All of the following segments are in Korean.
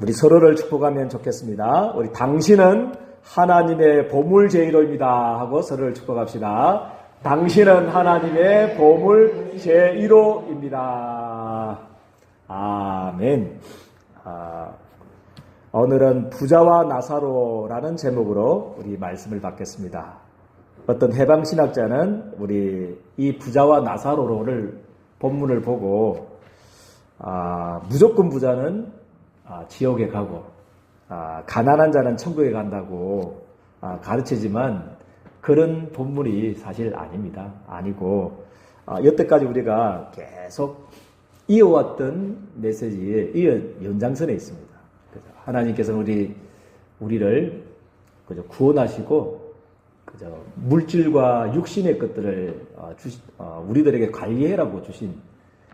우리 서로를 축복하면 좋겠습니다. 우리 당신은 하나님의 보물 제1호입니다 하고 서로를 축복합시다. 당신은 하나님의 보물 제1호입니다. 아멘. 오늘은 부자와 나사로라는 제목으로 우리 말씀을 받겠습니다. 어떤 해방신학자는 우리 이 부자와 나사로를 본문을 보고 무조건 부자는 지옥에 가고 가난한 자는 천국에 간다고 가르치지만 그런 본문이 사실 아닙니다. 아니고 여태까지 우리가 계속 이어왔던 메시지의 연장선에 있습니다. 그래서 하나님께서는 우리를 그저 구원하시고 그저 물질과 육신의 것들을 우리들에게 관리해라고 주신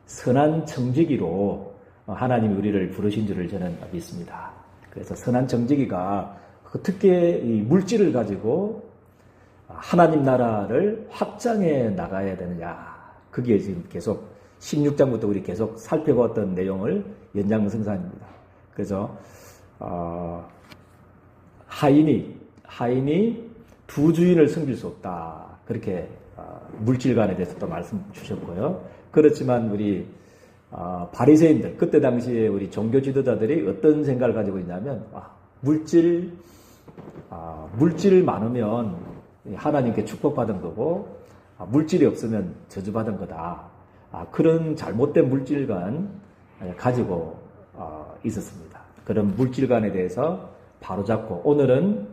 선한 정직이로 하나님이 우리를 부르신 줄을 저는 믿습니다. 그래서 선한 정직이가 특히 이 물질을 가지고 하나님 나라를 확장해 나가야 되느냐. 그게 지금 계속 16장부터 우리 계속 살펴봤던 내용을 연장선상입니다. 그래서 하인이 두 주인을 섬길 수 없다. 그렇게 물질관에 대해서 또 말씀 주셨고요. 그렇지만 우리 바리새인들 그때 당시에 우리 종교 지도자들이 어떤 생각을 가지고 있냐면 물질 많으면 하나님께 축복받은 거고 물질이 없으면 저주받은 거다. 그런 잘못된 물질관 가지고 있었습니다. 그런 물질관에 대해서 바로잡고 오늘은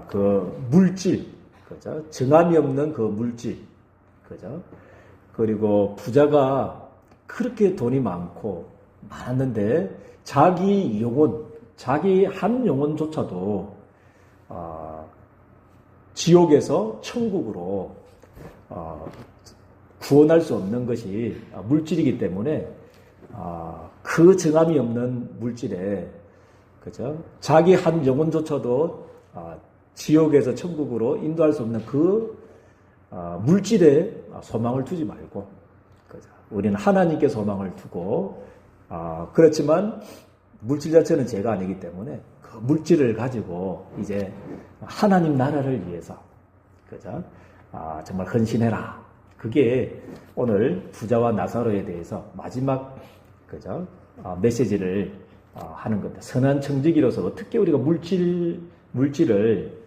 그 물질, 그죠? 정함이 없는 그 물질, 그죠? 그리고 부자가 그렇게 돈이 많았는데 자기 한 영혼조차도 지옥에서 천국으로 구원할 수 없는 것이 물질이기 때문에 그 정함이 없는 물질에 그죠? 자기 한 영혼조차도 지옥에서 천국으로 인도할 수 없는 그 물질에 소망을 두지 말고 그죠? 우리는 하나님께 소망을 두고 그렇지만 물질 자체는 죄가 아니기 때문에 그 물질을 가지고 이제 하나님 나라를 위해서 그죠? 정말 헌신해라. 그게 오늘 부자와 나사로에 대해서 마지막 그죠? 메시지를 하는 겁니다. 선한 정직이로서 어떻게 우리가 물질을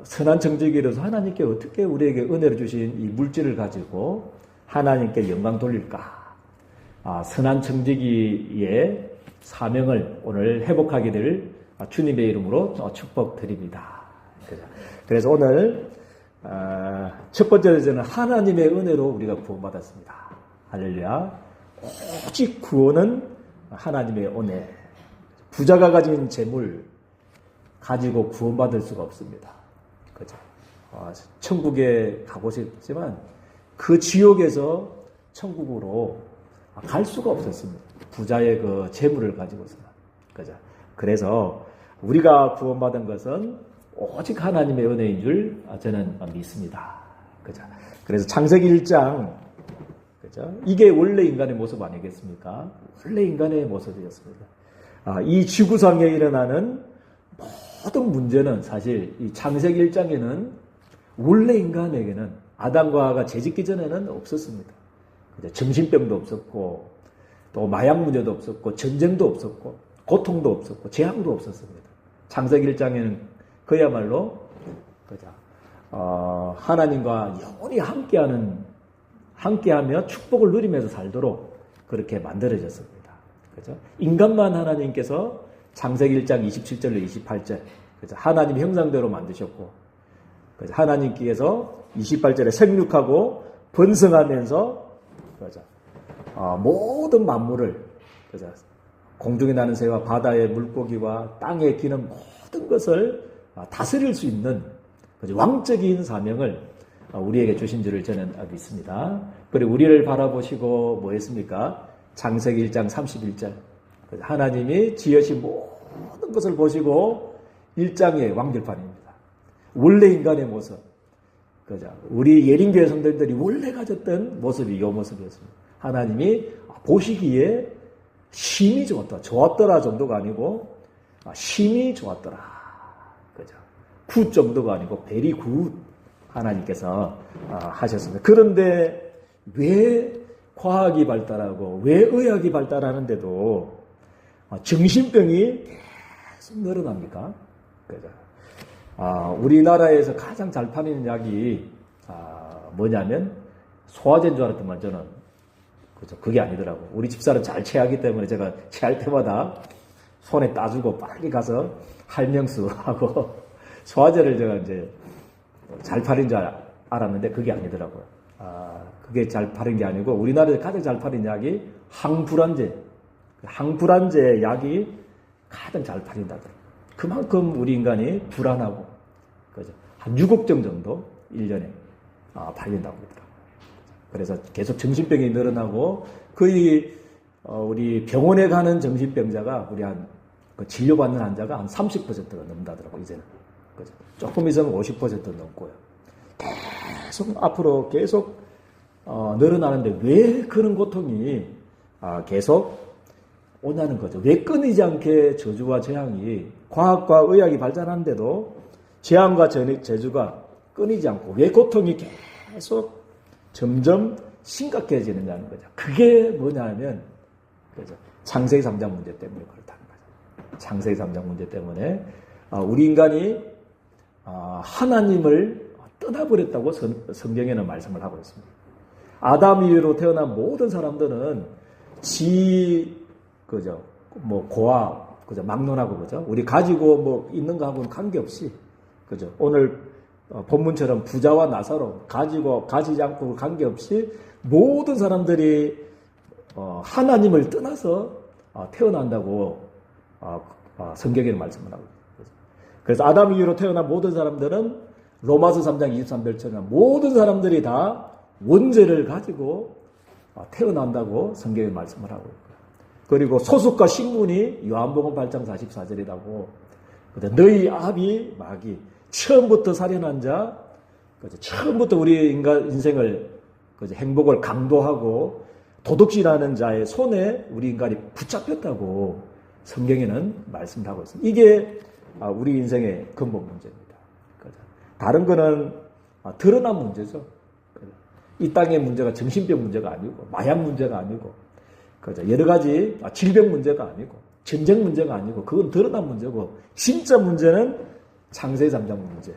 선한 정직이로서 하나님께 어떻게 우리에게 은혜를 주신 이 물질을 가지고 하나님께 영광 돌릴까? 선한 정직이의 사명을 오늘 회복하게 될 주님의 이름으로 축복드립니다. 그래서 오늘 첫 번째로는 하나님의 은혜로 우리가 구원받았습니다. 할렐루야. 오직 구원은 하나님의 은혜. 부자가 가진 재물 가지고 구원받을 수가 없습니다. 그죠? 천국에 가고 싶지만 그 지옥에서 천국으로 갈 수가 없었습니다. 부자의 그 재물을 가지고서는. 그죠? 그래서 우리가 구원받은 것은 오직 하나님의 은혜인 줄 저는 믿습니다. 그죠? 그래서 창세기 1장, 그죠? 이게 원래 인간의 모습 아니겠습니까? 원래 인간의 모습이었습니다. 이 지구상에 일어나는 모든 문제는 사실 이 창세기 1장에는 원래 인간에게는 아담과 하와가 죄짓기 전에는 없었습니다. 정신병도 없었고 또 마약 문제도 없었고 전쟁도 없었고 고통도 없었고 재앙도 없었습니다. 창세기 1장에는 그야말로 하나님과 영원히 함께하며 축복을 누리면서 살도록 그렇게 만들어졌습니다. 그죠? 인간만 하나님께서 창세기 1장 27절로 28절 그죠? 하나님 형상대로 만드셨고 그죠? 하나님께서 28절에 생육하고 번성하면서 그죠? 모든 만물을 그죠? 공중에 나는 새와 바다의 물고기와 땅에 기는 모든 것을 다스릴 수 있는 그죠? 왕적인 사명을 우리에게 주신 줄을 저는 믿습니다. 그리고 우리를 바라보시고 뭐 했습니까? 창세기 1장 31절 하나님이 지으신 모든 것을 보시고 1장의 왕들판입니다. 원래 인간의 모습 그죠? 우리 예린교회 성도들이 원래 가졌던 모습이 이 모습이었습니다. 하나님이 보시기에 심히 좋았다. 좋았더라 정도가 아니고 심히 좋았더라. 그죠? 굿 정도가 아니고 very good 하나님께서 하셨습니다. 그런데 왜 과학이 발달하고 왜 의학이 발달하는데도 정신병이 계속 늘어납니까? 그죠? 우리나라에서 가장 잘 파는 약이 뭐냐면 소화제인 줄 알았더만 저는 그죠? 그게 아니더라고. 우리 집사는 잘 체하기 때문에 제가 체할 때마다 손에 따주고 빨리 가서 할명수하고 소화제를 제가 이제 잘 팔린 줄 알았는데 그게 아니더라고요. 그게 잘 팔린 게 아니고 우리나라에서 가장 잘 팔린 약이 항불안제. 항불안제 약이 가장 잘 팔린다더라고요. 그만큼 우리 인간이 불안하고 그죠? 한 6억 정도 1년에 팔린다고 그러더라고요. 그래서 계속 정신병이 늘어나고 거의 우리 병원에 가는 정신병자가 우리 그 진료받는 환자가 한 30%가 넘는다더라고요. 이제는 그죠? 조금 있으면 50% 넘고요. 계속 앞으로 계속 늘어나는데 왜 그런 고통이 계속 오냐는 거죠. 왜 끊이지 않게 저주와 재앙이 과학과 의학이 발전하는데도 재앙과 저주가 끊이지 않고 왜 고통이 계속 점점 심각해지느냐는 거죠. 그게 뭐냐면 그죠? 창세기 3장 문제 때문에 그렇다는 거죠. 창세기 3장 문제 때문에 우리 인간이 하나님을 떠나버렸다고 성경에는 말씀을 하고 있습니다. 아담 이후로 태어난 모든 사람들은 그죠? 고아, 그죠? 막론하고, 그죠? 우리 가지고 있는 거하고는 관계없이, 그죠? 오늘 본문처럼 부자와 나사로 가지고, 가지지 않고 관계없이 모든 사람들이 하나님을 떠나서 태어난다고 성경에는 말씀을 하고 있습니다. 그래서 아담 이후로 태어난 모든 사람들은 로마서 3장 23절처럼 모든 사람들이 다 원죄를 가지고 태어난다고 성경에 말씀을 하고 있고요. 그리고 소속과 식문이 요한복음 8장 44절이라고 너희 아비 마귀 처음부터 살인한 자 처음부터 우리 인간 인생을 행복을 강도하고 도둑질하는 자의 손에 우리 인간이 붙잡혔다고 성경에는 말씀을 하고 있습니다. 이게 우리 인생의 근본 문제입니다. 다른 거는 드러난 문제죠. 이 땅의 문제가 정신병 문제가 아니고 마약 문제가 아니고 여러 가지 질병 문제가 아니고 전쟁 문제가 아니고 그건 드러난 문제고 진짜 문제는 창세기 3장 문제.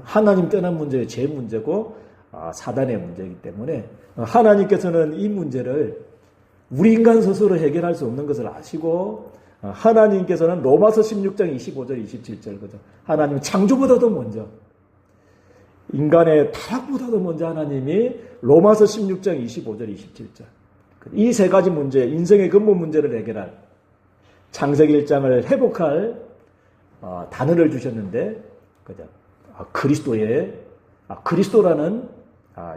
하나님 떠난 문제의 죄 문제고 사단의 문제이기 때문에 하나님께서는 이 문제를 우리 인간 스스로 해결할 수 없는 것을 아시고 하나님께서는 로마서 16장 25절 27절 그죠? 하나님 창조보다도 먼저 인간의 타락보다도 먼저 하나님이 로마서 16장 25절 27절 이 세 가지 문제 인생의 근본 문제를 해결할 창세기 1장을 회복할 단어를 주셨는데 그죠? 그리스도라는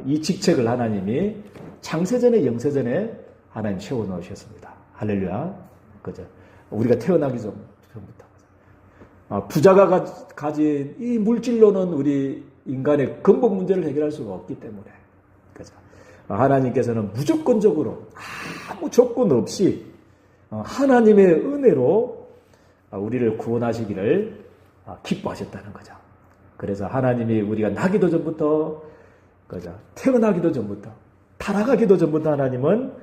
이 직책을 하나님이 창세전에 영세전에 하나님 채워 넣으셨습니다. 할렐루야. 그죠? 우리가 태어나기 전부터. 부자가 가진 이 물질로는 우리 인간의 근본 문제를 해결할 수가 없기 때문에. 그죠? 하나님께서는 무조건적으로 아무 조건 없이 하나님의 은혜로 우리를 구원하시기를 기뻐하셨다는 거죠. 그래서 하나님이 우리가 나기도 전부터, 그죠? 태어나기도 전부터, 타락하기도 전부터 하나님은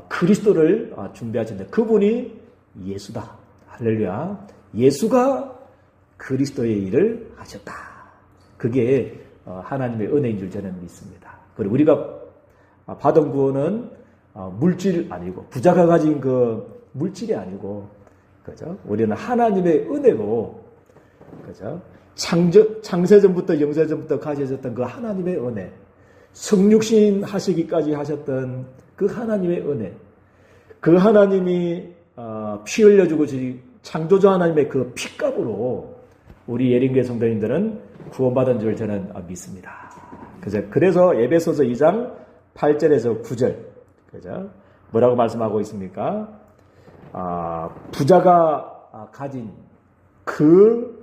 그리스도를 준비하셨는데 그분이 예수다. 할렐루야. 예수가 그리스도의 일을 하셨다. 그게 하나님의 은혜인 줄 저는 믿습니다. 그리고 우리가 받은 구원은 물질 아니고 부자가 가진 그 물질이 아니고 그죠? 우리는 하나님의 은혜로 그죠? 창세전부터 영세전부터 가져졌던 그 하나님의 은혜, 성육신 하시기까지 하셨던 그 하나님의 은혜, 그 하나님이 피 흘려주고 창조주 하나님의 그 피값으로 우리 예린교회 성도님들은 구원받은 줄 저는 믿습니다. 그래서 에베소서 2장 8절에서 9절 그죠? 뭐라고 말씀하고 있습니까? 부자가 가진 그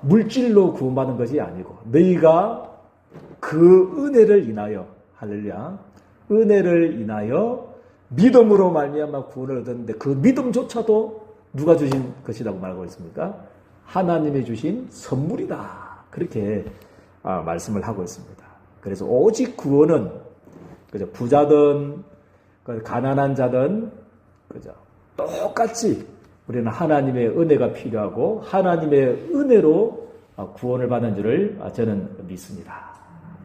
물질로 구원받는 것이 아니고 너희가 그 은혜를 인하여 할렐루야 은혜를 인하여 믿음으로 말미암아 구원을 얻었는데 그 믿음조차도 누가 주신 것이라고 말하고 있습니까? 하나님이 주신 선물이다. 그렇게 말씀을 하고 있습니다. 그래서 오직 구원은 그죠? 부자든 가난한 자든 그죠? 똑같이 우리는 하나님의 은혜가 필요하고 하나님의 은혜로 구원을 받는 줄을 저는 믿습니다.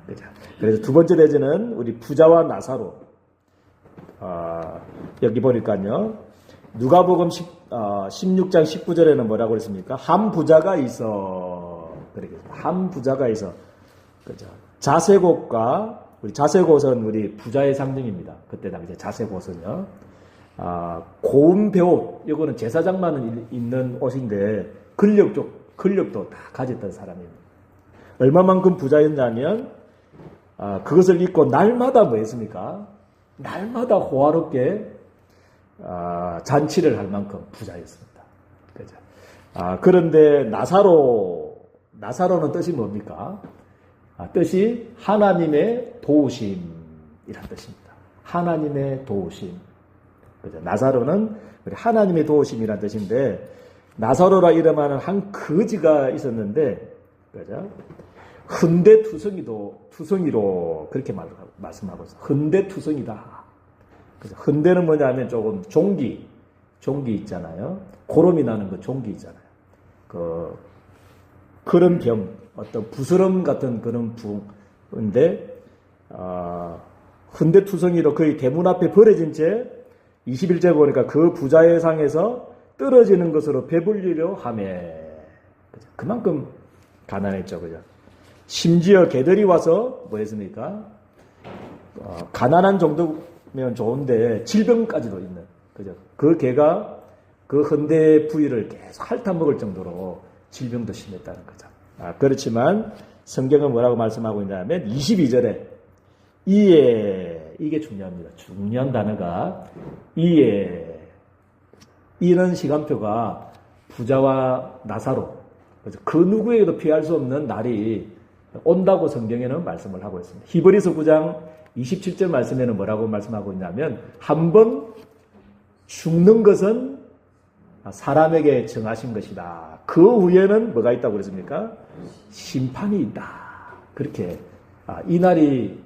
그죠? 그래서 두 번째 대제는 우리 부자와 나사로. 여기 보니까요. 누가복음 16장 19절에는 뭐라고 그랬습니까? 한 부자가 있어. 한 부자가 있어. 그죠? 자세곶과 우리 자세곶은 우리 부자의 상징입니다. 그때 당시에 자세곶은요. 고운 배옷, 이거는 제사장만 입는 옷인데 근력도 다 가졌던 사람입니다. 얼마만큼 부자였냐면 그것을 입고 날마다 뭐 했습니까? 날마다 호화롭게 잔치를 할 만큼 부자였습니다. 그죠? 그런데 나사로는 뜻이 뭡니까? 뜻이 하나님의 도우심이란 뜻입니다. 하나님의 도우심. 그죠? 나사로는 하나님의 도우심이란 뜻인데, 나사로라 이름하는 한 거지가 있었는데, 그죠? 흔대투성이로 그렇게 말씀하고 있어요. 흔대투성이다. 그죠? 흔대는 뭐냐면 조금 종기 있잖아요. 고름이 나는 그 종기 있잖아요. 그런 병, 어떤 부스럼 같은 그런 부인데, 흔대투성이로 거의 대문 앞에 버려진 채 21절 보니까 그 부자의 상에서 떨어지는 것으로 배불리려 하매. 그만큼 가난했죠. 그죠? 심지어 개들이 와서 뭐 했습니까? 가난한 정도면 좋은데 질병까지도 있는. 그죠? 그 개가 그 헌대 부위를 계속 핥아먹을 정도로 질병도 심했다는 거죠. 그렇지만 성경은 뭐라고 말씀하고 있냐면 22절에 이게 중요합니다. 중요한 단어가 이는 시간표가 부자와 나사로 그 누구에게도 피할 수 없는 날이 온다고 성경에는 말씀을 하고 있습니다. 히브리서 9장 27절 말씀에는 뭐라고 말씀하고 있냐면 한 번 죽는 것은 사람에게 정하신 것이다. 그 후에는 뭐가 있다고 그랬습니까? 심판이 있다. 그렇게 이 날이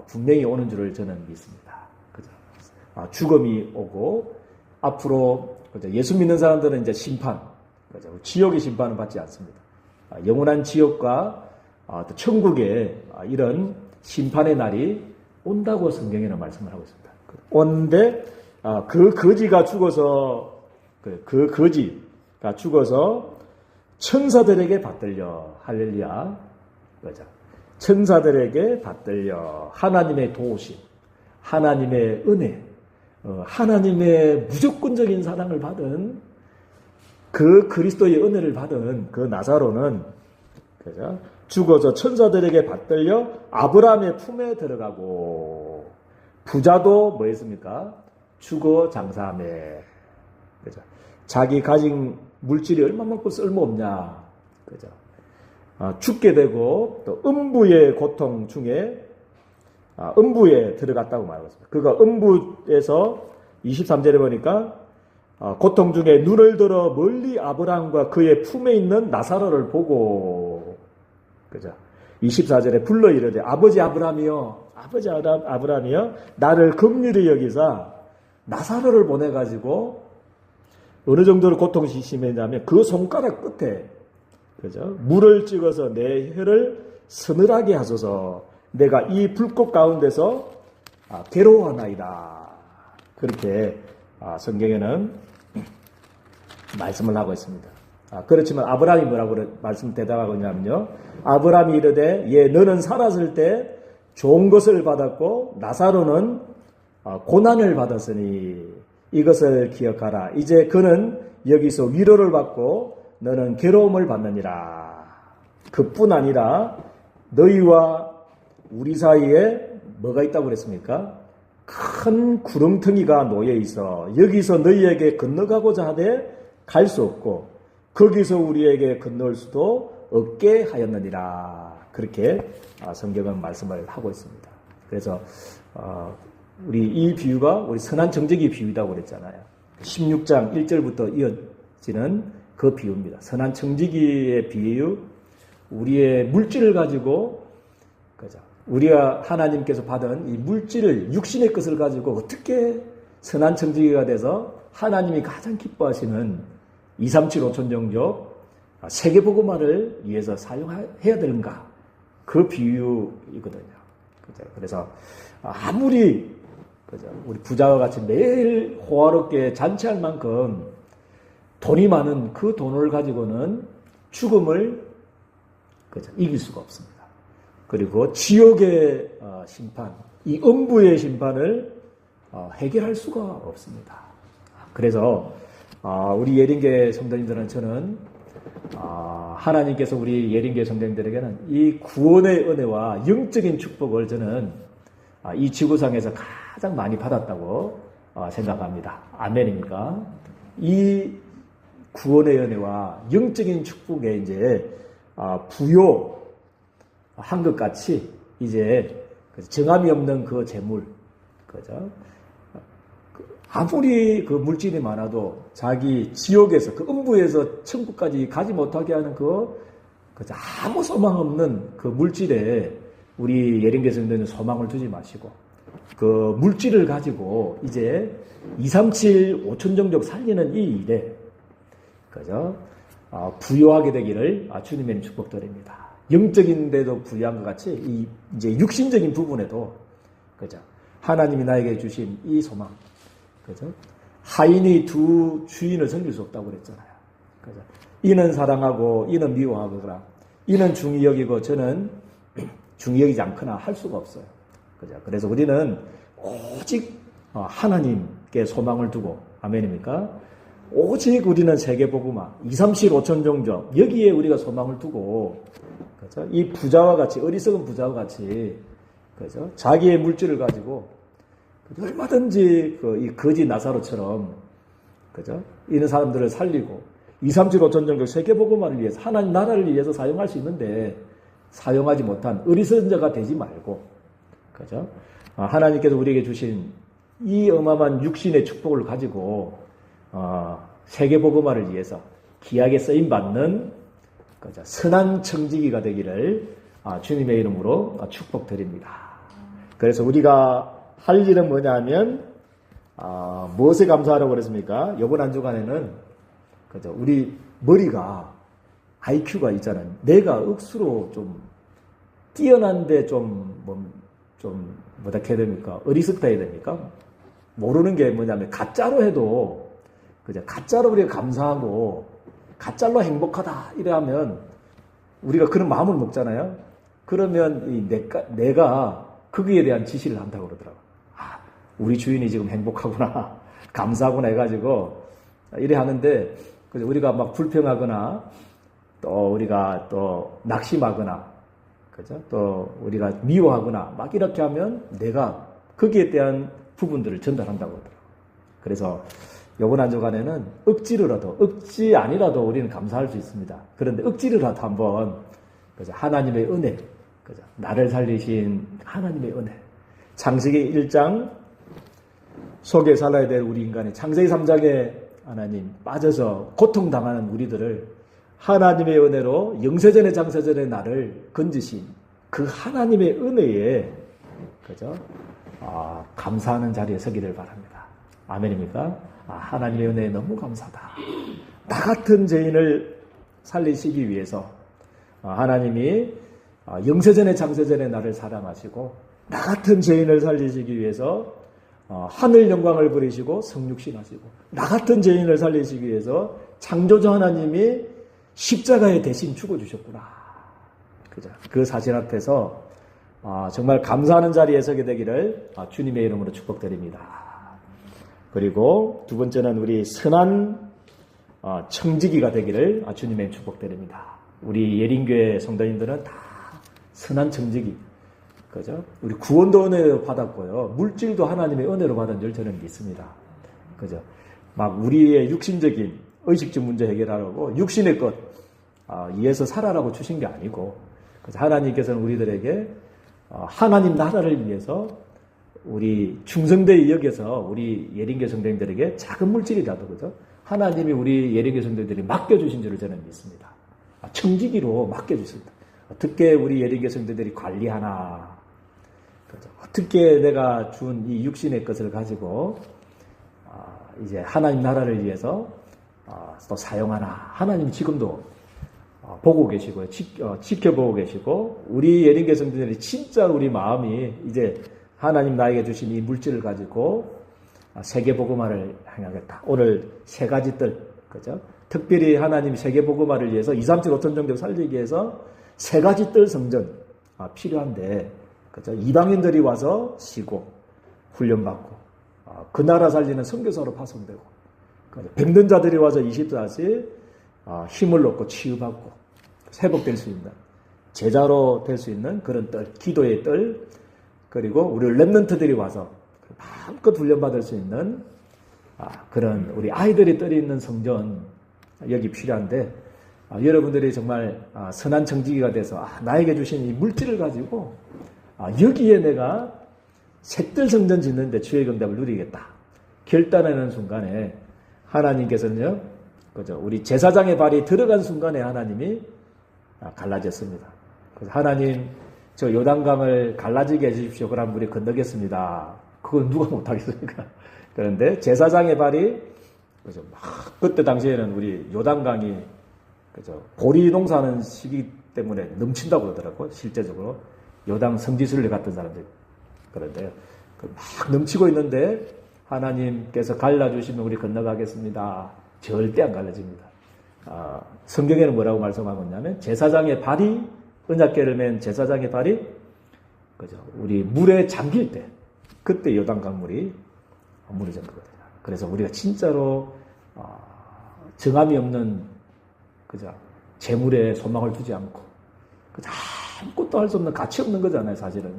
분명히 오는 줄을 저는 믿습니다. 그죠? 죽음이 오고 앞으로 그죠? 예수 믿는 사람들은 이제 심판, 그죠? 지옥의 심판은 받지 않습니다. 영원한 지옥과 또 천국의 이런 심판의 날이 온다고 성경에는 말씀을 하고 있습니다. 온데 그 거지가 죽어서 그 거지가 죽어서 천사들에게 받들려 할렐루야, 그죠? 천사들에게 받들려 하나님의 도우심, 하나님의 은혜, 하나님의 무조건적인 사랑을 받은 그 그리스도의 은혜를 받은 그 나사로는 그죠? 죽어서 천사들에게 받들려 아브라함의 품에 들어가고 부자도 뭐 했습니까? 죽어 장사하매. 그죠? 자기 가진 물질이 얼마만큼 쓸모없냐. 그죠? 죽게 되고 또 음부의 고통 중에 음부에 들어갔다고 말하고 있습니다. 그가 음부에서 23절에 보니까 고통 중에 눈을 들어 멀리 아브라함과 그의 품에 있는 나사로를 보고, 그죠? 24절에 불러 이르되 아버지 아브라함이여, 나를 긍휼히 여기사 나사로를 보내가지고 어느 정도로 고통이 심했냐면 그 손가락 끝에, 그죠? 물을 찍어서 내 혀를 서늘하게 하소서. 내가 이 불꽃 가운데서 괴로워하나이다. 그렇게 성경에는 말씀을 하고 있습니다. 그렇지만 아브라함이 뭐라고 대답하고 있냐면요. 아브라함이 이르되 너는 살았을 때 좋은 것을 받았고 나사로는 고난을 받았으니 이것을 기억하라. 이제 그는 여기서 위로를 받고 너는 괴로움을 받느니라. 그뿐 아니라 너희와 우리 사이에 뭐가 있다고 그랬습니까? 큰 구렁텅이가 놓여 있어. 여기서 너희에게 건너가고자 하되 갈 수 없고 거기서 우리에게 건널 수도 없게 하였느니라. 그렇게 성경은 말씀을 하고 있습니다. 그래서 우리 이 비유가 우리 선한 청지기 비유라고 그랬잖아요. 16장 1절부터 이어지는 그 비유입니다. 선한 청지기의 비유, 우리의 물질을 가지고, 그죠? 우리가 하나님께서 받은 이 물질을, 육신의 것을 가지고 어떻게 선한 청지기가 돼서 하나님이 가장 기뻐하시는 237 5천 종족 세계복음화를 위해서 사용해야 되는가? 그 비유이거든요. 그죠? 그래서 아무리, 그죠? 우리 부자와 같이 매일 호화롭게 잔치할 만큼 돈이 많은 그 돈을 가지고는 죽음을, 그죠? 이길 수가 없습니다. 그리고 지옥의 심판, 이 음부의 심판을 해결할 수가 없습니다. 그래서 우리 예린교회 성도님들은 저는 하나님께서 우리 예린교회 성도님들에게는 이 구원의 은혜와 영적인 축복을 저는 이 지구상에서 가장 많이 받았다고 생각합니다. 아멘입니까? 이 구원의 은혜와 영적인 축복에 이제 부요한 것 같이 이제 정함이 없는 그 재물, 그죠? 아무리 그 물질이 많아도 자기 지옥에서 그 음부에서 천국까지 가지 못하게 하는 그죠? 아무 소망 없는 그 물질에 우리 예린교회 성도는 소망을 두지 마시고 그 물질을 가지고 이제 237 5천 종족 살리는 이 일에, 그죠? 부요하게 되기를 주님의 축복드립니다. 영적인데도 부유한 것 같이 이제 육신적인 부분에도, 그죠? 하나님이 나에게 주신 이 소망, 그죠? 하인이 두 주인을 섬길 수 없다고 그랬잖아요. 그죠? 이는 사랑하고 이는 미워하거나 이는 중히 여기고 저는 중히 여기지 않거나 할 수가 없어요. 그죠? 그래서 우리는 오직 하나님께 소망을 두고, 아멘입니까? 오직 우리는 세계복음화 237 5천 종족 여기에 우리가 소망을 두고, 그죠? 이 부자와 같이, 어리석은 부자와 같이, 그죠? 자기의 물질을 가지고 얼마든지 이 거지 나사로처럼, 그죠? 이런 사람들을 살리고 237 5천 종족 세계복음화를 위해서, 하나님 나라를 위해서 사용할 수 있는데 사용하지 못한 어리석은 자가 되지 말고, 그죠? 하나님께서 우리에게 주신 이 어마어마한 육신의 축복을 가지고 세계복음화를 위해서 귀하게 쓰임받는, 그죠? 선한 청지기가 되기를 주님의 이름으로 축복드립니다. 그래서 우리가 할 일은 뭐냐 하면 무엇에 감사하라고 그랬습니까? 이번 한 주간에는, 그죠? 우리 머리가 IQ가 있잖아요. 내가 억수로 좀 뛰어난데 뭐다 해야 됩니까? 어리석다 해야 됩니까? 모르는 게 뭐냐면 가짜로 해도, 그죠? 가짜로 우리가 감사하고 가짜로 행복하다 이래 하면 우리가 그런 마음을 먹잖아요. 그러면 내가 거기에 대한 지시를 한다고 그러더라고요. 우리 주인이 지금 행복하구나, 감사하구나 해가지고 이래 하는데, 그죠? 우리가 막 불평하거나 또 우리가 또 낙심하거나, 그죠? 또 우리가 미워하거나 막 이렇게 하면 내가 거기에 대한 부분들을 전달한다고 하더라고요. 그래서 이번 한 주간에는 억지 아니라도 우리는 감사할 수 있습니다. 그런데 억지로라도 한번, 그죠? 하나님의 은혜, 그죠? 나를 살리신 하나님의 은혜. 창세기 1장 속에 살아야 될 우리 인간이, 창세기 3장에 하나님 빠져서 고통당하는 우리들을 하나님의 은혜로 영세전의 장세전의 나를 건지신 그 하나님의 은혜에, 그죠? 감사하는 자리에 서기를 바랍니다. 아멘입니까? 하나님의 은혜에 너무 감사하다. 나 같은 죄인을 살리시기 위해서 하나님이 영세전의 장세전의 나를 사랑하시고 나 같은 죄인을 살리시기 위해서 하늘 영광을 부리시고 성육신하시고 나 같은 죄인을 살리시기 위해서 창조주 하나님이 십자가에 대신 죽어주셨구나. 그죠? 그 사실 앞에서 정말 감사하는 자리에 서게 되기를 주님의 이름으로 축복드립니다. 그리고 두 번째는 우리 선한 청지기가 되기를 주님의 축복드립니다. 우리 예린교회 성도님들은 다 선한 청지기, 그죠? 우리 구원도 은혜로 받았고요. 물질도 하나님의 은혜로 받은 줄 저는 믿습니다. 그죠? 막 우리의 육신적인 의식적 문제 해결하라고 육신의 것 위해서 살아라고 주신 게 아니고, 그죠? 하나님께서는 우리들에게 하나님 나라를 위해서 우리 충성되이 여겨서 우리 예린교 성도님들에게 작은 물질이라도 그죠? 하나님이 우리 예린교 성도들이 맡겨주신 줄을 저는 믿습니다. 청지기로 맡겨주십니다. 어떻게 우리 예린교 성도들이 관리하나, 그죠? 어떻게 내가 준 이 육신의 것을 가지고 이제 하나님 나라를 위해서 또 사용하나. 하나님 지금도 보고 계시고요. 지켜보고 계시고, 우리 예린교 성도들이 진짜 우리 마음이 이제 하나님 나에게 주신 이 물질을 가지고 세계복음화를 행하겠다. 오늘 세 가지 뜰, 그죠? 특별히 하나님 세계복음화를 위해서 2, 3, 7, 5천 종족 살리기 위해서 세 가지 뜰 성전 필요한데, 그죠? 이방인들이 와서 쉬고 훈련받고 그 나라 살리는 선교사로 파송되고, 병든 자들이 와서 24시 힘을 얻고 치유받고 회복될 수 있는 제자로 될 수 있는 그런 뜰, 기도의 뜰, 그리고 우리 랩런트들이 와서 마음껏 훈련받을 수 있는 그런 우리 아이들이 뜰이 있는 성전, 여기 필요한데, 여러분들이 정말 선한 청지기가 돼서 나에게 주신 이 물질을 가지고 여기에 내가 새뜰 성전 짓는데 주의 경답을 누리겠다 결단하는 순간에 하나님께서는요, 그죠? 우리 제사장의 발이 들어간 순간에 하나님이 갈라졌습니다. 그래서 하나님, 저 요단강을 갈라지게 해주십시오. 그럼 우리 건너겠습니다. 그건 누가 못하겠습니까? 그런데 제사장의 발이, 그죠? 막 그때 당시에는 우리 요단강이, 그죠? 보리 농사하는 시기 때문에 넘친다고 그러더라고요. 실제적으로 요단 성지순례 갔던 사람들. 그런데 막 넘치고 있는데 하나님께서 갈라주시면 우리 건너가겠습니다. 절대 안 갈라집니다. 성경에는 뭐라고 말씀하고 있냐면, 제사장의 발이, 언약궤를 맨 제사장의 발이, 그죠? 우리 물에 잠길 때, 그때 요단강물이 물이 잠기거든요. 그래서 우리가 진짜로 정함이 없는, 그죠? 재물에 소망을 두지 않고, 그죠? 아무것도 할 수 없는, 가치 없는 거잖아요, 사실은.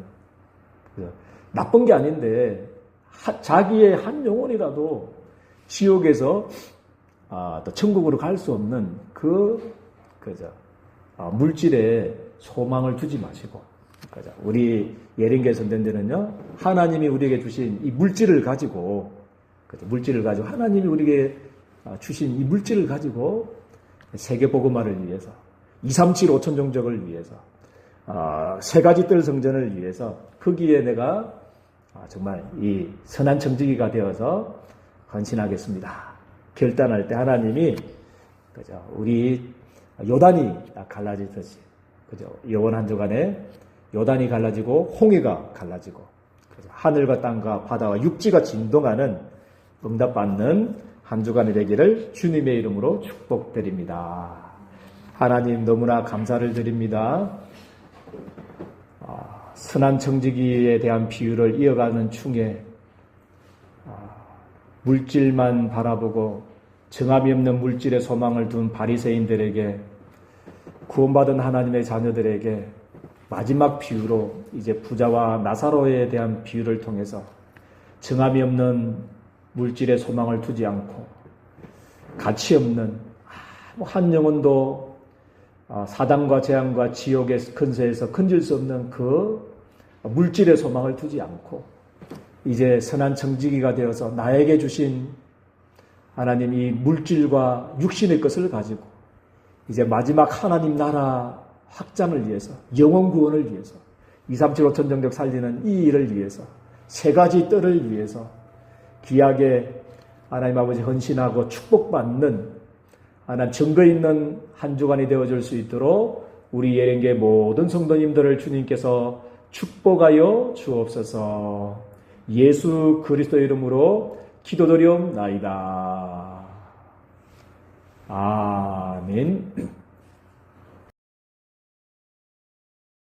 그죠? 나쁜 게 아닌데 자기의 한 영혼이라도 지옥에서 또 천국으로 갈 수 없는 그죠? 물질에 소망을 두지 마시고, 그죠? 우리 예린교회 선대들은요, 하나님이 우리에게 주신 이 물질을 가지고, 그죠? 물질을 가지고 하나님이 우리에게 주신 이 물질을 가지고 세계복음화를 위해서, 2, 3, 7, 5천 종족을 위해서, 세 가지 뜰 성전을 위해서 거기에 내가 정말 이 선한 청지기가 되어서 헌신하겠습니다 결단할 때 하나님이, 그죠? 우리 요단이 갈라지듯이, 그죠? 요번 한 주간에 요단이 갈라지고 홍해가 갈라지고, 그죠? 하늘과 땅과 바다와 육지가 진동하는 응답받는 한 주간이 되기를 주님의 이름으로 축복드립니다. 하나님 너무나 감사를 드립니다. 선한 청지기에 대한 비유를 이어가는 중에 물질만 바라보고 정함이 없는 물질의 소망을 둔 바리새인들에게, 구원받은 하나님의 자녀들에게 마지막 비유로 이제 부자와 나사로에 대한 비유를 통해서 정함이 없는 물질의 소망을 두지 않고 가치 없는 한 영혼도 사단과 재앙과 지옥의 근세에서 건질 수 없는 그 물질의 소망을 두지 않고 이제 선한 청지기가 되어서 나에게 주신 하나님 이 물질과 육신의 것을 가지고 이제 마지막 하나님 나라 확장을 위해서, 영혼 구원을 위해서, 2, 3, 7, 5천 종족 살리는 이 일을 위해서, 세 가지 뜰을 위해서 귀하게 하나님 아버지 헌신하고 축복받는 하나님 증거 있는 한 주간이 되어줄 수 있도록 우리 예린교회 모든 성도님들을 주님께서 축복하여 주옵소서. 예수 그리스도 이름으로 기도드리옵나이다. 아멘.